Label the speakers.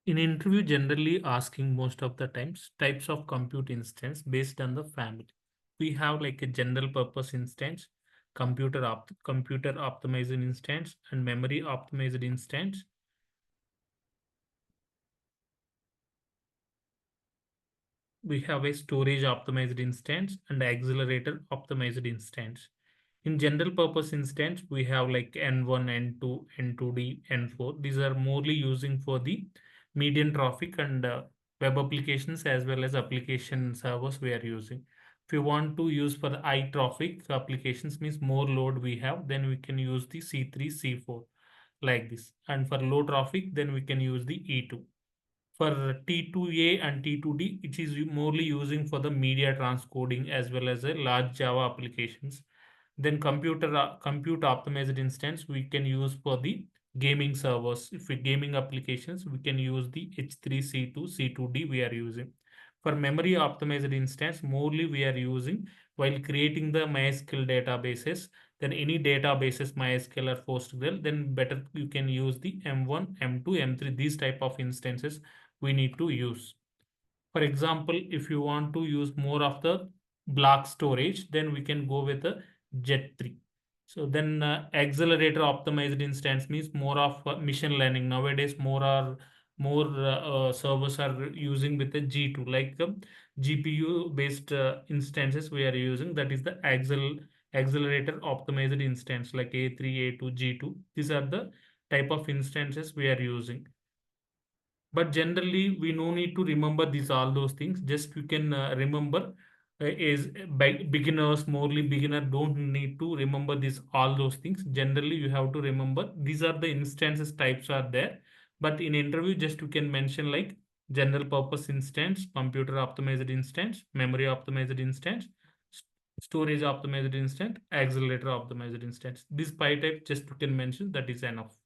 Speaker 1: In interview, generally asking most of the times types of compute instance based on the family. We have like a general purpose instance, computer optimized instance, and memory optimized instance. We have a storage optimized instance and accelerator optimized instance. In general purpose instance, we have like N1, N2, N2D, N4. These are morely using for the median traffic and web applications as well as application servers we are using. If you want to use for the high traffic applications, means more load we have, then we can use the C3, C4 like this. And for low traffic, then we can use the E2. For T2A and T2D, it is morely using for the media transcoding as well as a large Java applications. Then compute optimized instance we can use for the gaming servers. If we gaming applications, we can use the H3, C2, C2D we are using. For memory optimized instance, morely we are using while creating the MySQL databases. Then any databases, MySQL or PostgreSQL, then better you can use the M1, M2, M3, these type of instances we need to use. For example, if you want to use more of the block storage, then we can go with the Jet3. So then accelerator optimized instance means more of machine learning. Nowadays, more servers are using with the G2, like GPU based instances we are using. That is the accelerator optimized instance like A3, A2, G2. These are the type of instances we are using. But generally we no need to remember these all those things. Just you can remember is beginners, morely beginner don't need to remember these all those things. Generally you have to remember these are the instances types are there. But in interview just you can mention like general purpose instance, computer optimized instance, memory optimized instance, storage optimized instance, accelerator optimized instance. This five type just you can mention, that is enough.